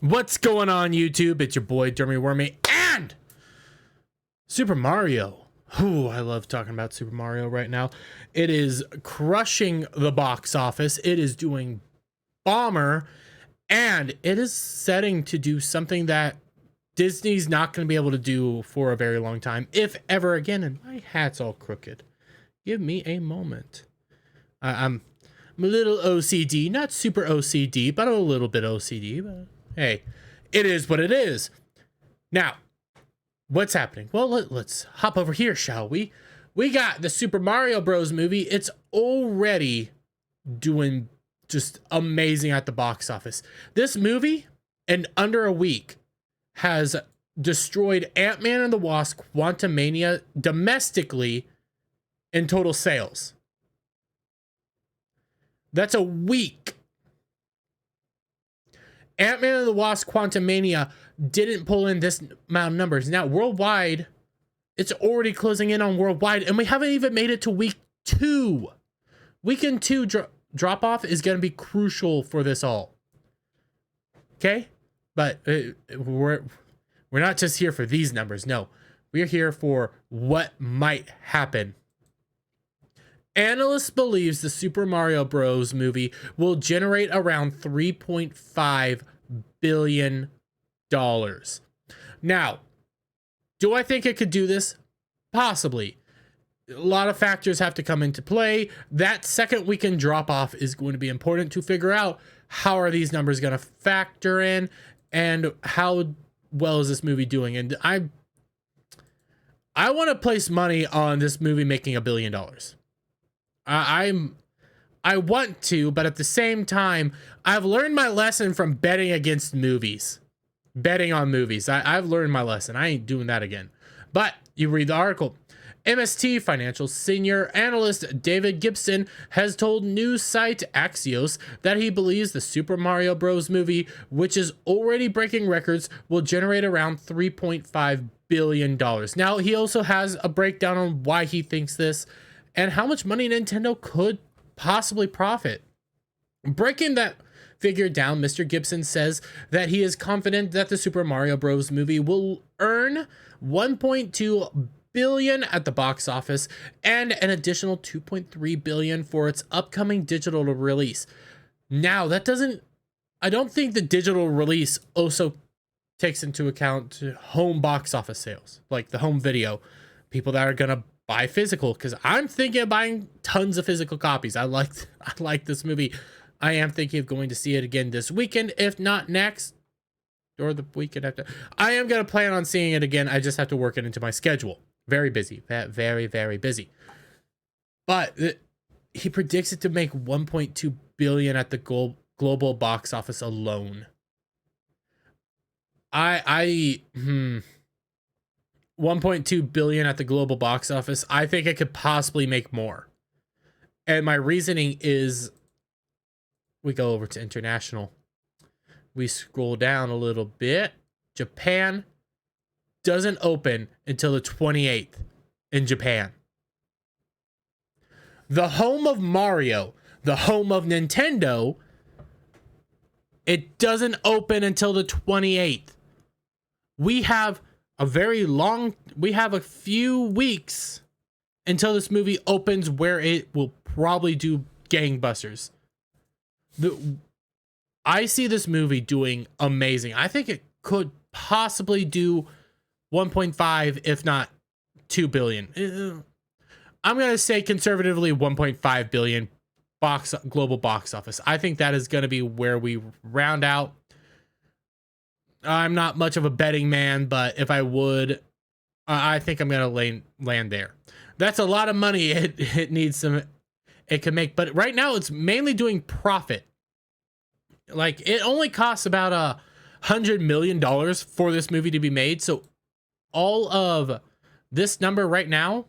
What's going on, YouTube? It's your boy Dermy Wormy and Super Mario. Ooh, I love talking about Super Mario right now. It is crushing the box office. It is doing bomber, and it is setting to do something that Disney's not going to be able to do for a very long time, if ever again. And my hat's all crooked. Give me a moment. I'm a little OCD, not super OCD, but a little bit OCD. But hey, it is what it is. Now, what's happening? Well, let's hop over here, shall we? We got the Super Mario Bros. Movie. It's already doing just amazing at the box office. This movie, in under a week, has destroyed Ant-Man and the Wasp: Quantumania domestically in total sales. That's a week. Ant-Man and the Wasp: Quantumania didn't pull in this amount of numbers. Now, worldwide, it's already closing in on worldwide, and we haven't even made it to week 2. Weekend 2 drop-off is going to be crucial for this all. Okay? But we're not just here for these numbers. No, we're here for what might happen. Analysts believes the Super Mario Bros. Movie will generate around $3.5 billion. Now, do I think it could do this? Possibly. A lot of factors have to come into play. That second weekend drop-off is going to be important to figure out how are these numbers going to factor in and how well is this movie doing. And I want to place money on this movie making $1 billion. I want to, but at the same time, I've learned my lesson from betting against movies. Betting on movies. I've learned my lesson. I ain't doing that again. But you read the article. MST Financial senior analyst David Gibson has told news site Axios that he believes the Super Mario Bros. Movie, which is already breaking records, will generate around $3.5 billion. Now, he also has a breakdown on why he thinks this and how much money Nintendo could possibly profit. Breaking that figure down, Mr. Gibson says that he is confident that the Super Mario Bros. Movie will earn $1.2 billion at the box office and an additional $2.3 billion for its upcoming digital release. Now, I don't think the digital release also takes into account home box office sales, like the home video, people that are gonna buy physical, because I'm thinking of buying tons of physical copies. I like this movie. I am thinking of going to see it again this weekend, if not next or the weekend after. I am going to plan on seeing it again. I just have to work it into my schedule. Very busy. Very, very busy. But he predicts it to make $1.2 billion at the global box office alone. 1.2 billion at the global box office. I think it could possibly make more. And my reasoning is, we go over to international. We scroll down a little bit. Japan doesn't open until the 28th in Japan. The home of Mario, the home of Nintendo, it doesn't open until the 28th. We have a few weeks until this movie opens where it will probably do gangbusters. I see this movie doing amazing. I think it could possibly do 1.5, if not 2 billion. I'm going to say conservatively 1.5 billion global box office. I think that is going to be where we round out. I'm not much of a betting man, but if I would, I think I'm going to land there. That's a lot of money. It needs it can make, but right now it's mainly doing profit. Like, it only costs about $100 million for this movie to be made. So all of this number right now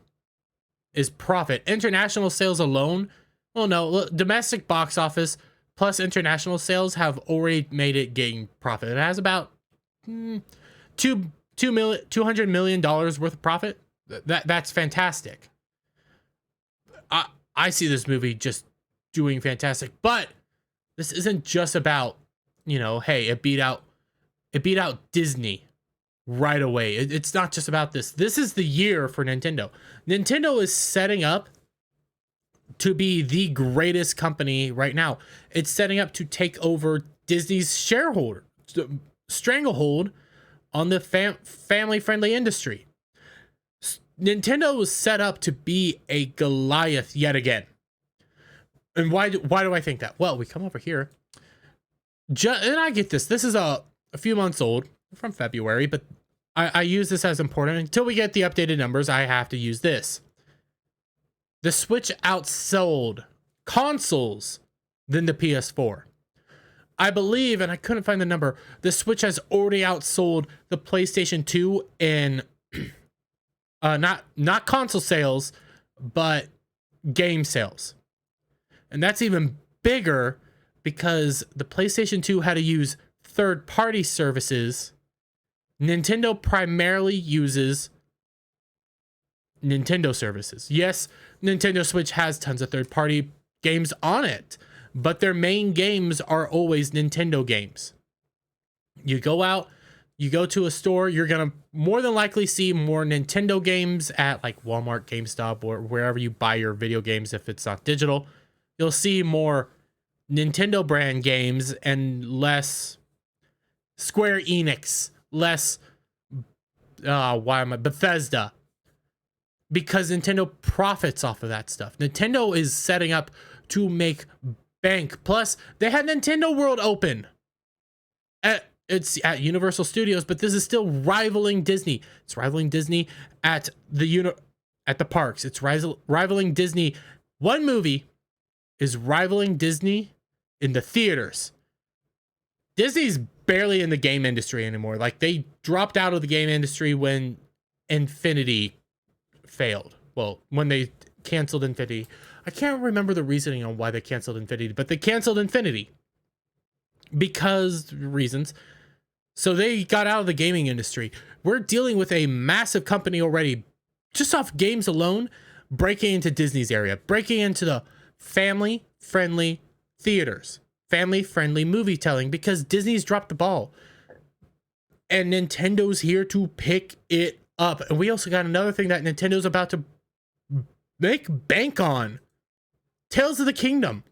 is profit. International sales alone, well, no, domestic box office plus international sales have already made it gain profit. It has about $200 million worth of profit. That's fantastic. I see this movie just doing fantastic, but this isn't just about, hey, it beat out It beat out Disney right away. It's not just about this. This is the year for Nintendo. Nintendo is setting up to be the greatest company right now. It's setting up to take over Disney's shareholder stranglehold on the family-friendly industry. Nintendo was set up to be a Goliath yet again. And why do I think that? Well, we come over here. And I get this. This is a few months old, from February, but I use this as important. Until we get the updated numbers, I have to use this. The Switch outsold consoles than the PS4. I believe, and I couldn't find the number, the Switch has already outsold the PlayStation 2 in not console sales, but game sales. And that's even bigger because the PlayStation 2 had to use third-party services. Nintendo primarily uses Nintendo services. Yes, Nintendo Switch has tons of third-party games on it, but their main games are always Nintendo games. You go out, you go to a store, you're going to more than likely see more Nintendo games at like Walmart, GameStop, or wherever you buy your video games if it's not digital. You'll see more Nintendo brand games and less Square Enix, less Bethesda, because Nintendo profits off of that stuff. Nintendo is setting up to make bank. Plus, they had Nintendo World open. It's at Universal Studios, but this is still rivaling Disney. It's rivaling Disney at the parks. It's rivaling Disney. One movie is rivaling Disney in the theaters. Disney's barely in the game industry anymore. Like, they dropped out of the game industry when Infinity failed. Well, when they canceled Infinity. I can't remember the reasoning on why they canceled Infinity, but they canceled Infinity because reasons. So they got out of the gaming industry. We're dealing with a massive company already, just off games alone, breaking into Disney's area, breaking into the family-friendly theaters, family-friendly movie telling, because Disney's dropped the ball. And Nintendo's here to pick it up. And we also got another thing that Nintendo's about to make bank on. Tales of the Kingdom.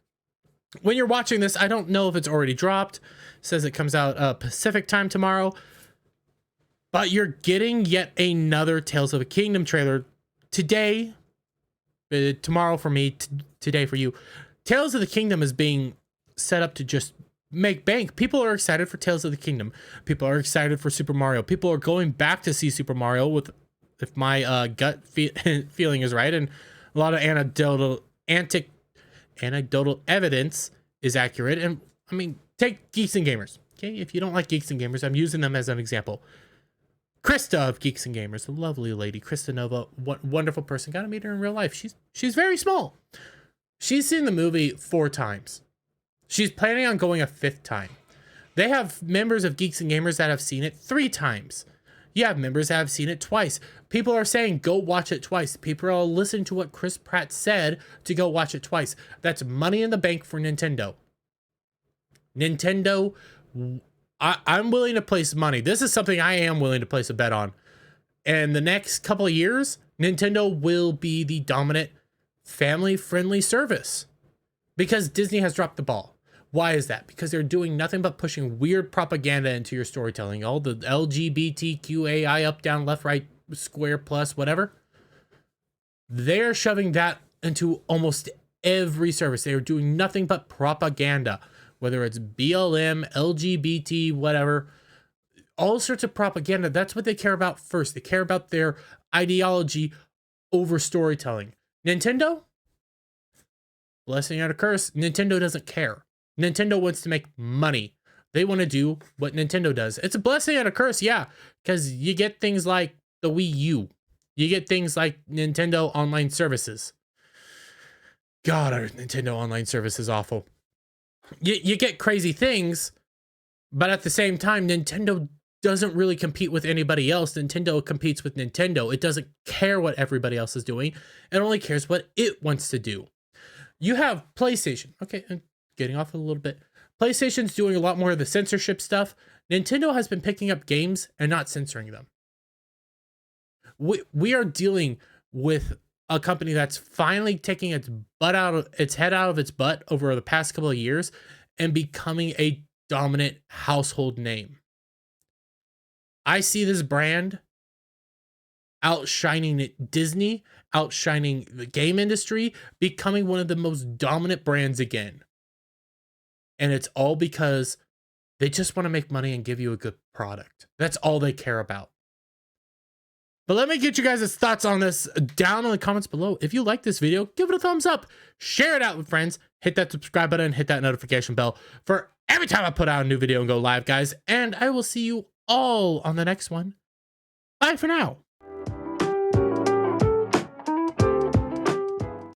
When you're watching this, I don't know if it's already dropped. It says it comes out Pacific time tomorrow. But you're getting yet another Tales of the Kingdom trailer today. Tomorrow for me, today for you. Tales of the Kingdom is being set up to just make bank. People are excited for Tales of the Kingdom. People are excited for Super Mario. People are going back to see Super Mario if my gut feeling is right, and a lot of anecdotal evidence is accurate. And I mean, take Geeks and Gamers. Okay, if you don't like Geeks and Gamers, I'm using them as an example. Krista of Geeks and Gamers, the lovely lady, Krista Nova, wonderful person. Got to meet her in real life. She's very small. She's seen the movie 4 times. She's planning on going a 5th time. They have members of Geeks and Gamers that have seen it 3 times. You have members that have seen it twice. People are saying, go watch it twice. People are listening to what Chris Pratt said to go watch it twice. That's money in the bank for Nintendo. Nintendo, I'm willing to place money. This is something I am willing to place a bet on. And the next couple of years, Nintendo will be the dominant family-friendly service. Because Disney has dropped the ball. Why is that? Because they're doing nothing but pushing weird propaganda into your storytelling. All the LGBTQAI up, down, left, right, square, plus, whatever. They're shoving that into almost every service. They are doing nothing but propaganda. Whether it's BLM, LGBT, whatever. All sorts of propaganda. That's what they care about first. They care about their ideology over storytelling. Nintendo? Blessing and a curse. Nintendo doesn't care. Nintendo wants to make money. They want to do what Nintendo does. It's a blessing and a curse, yeah, because you get things like the Wii U. You get things like Nintendo Online Services. God, our Nintendo Online Service is awful. You get crazy things, but at the same time, Nintendo doesn't really compete with anybody else. Nintendo competes with Nintendo. It doesn't care what everybody else is doing. It only cares what it wants to do. You have PlayStation. Okay, I'm getting off a little bit. PlayStation's doing a lot more of the censorship stuff. Nintendo has been picking up games and not censoring them. We are dealing with a company that's finally taking its head out of its butt over the past couple of years and becoming a dominant household name. I see this brand outshining Disney, outshining the game industry, becoming one of the most dominant brands again. And it's all because they just want to make money and give you a good product. That's all they care about. But let me get you guys' thoughts on this down in the comments below. If you like this video, give it a thumbs up, share it out with friends, hit that subscribe button, hit that notification bell for every time I put out a new video and go live, guys. And I will see you all on the next one. Bye for now.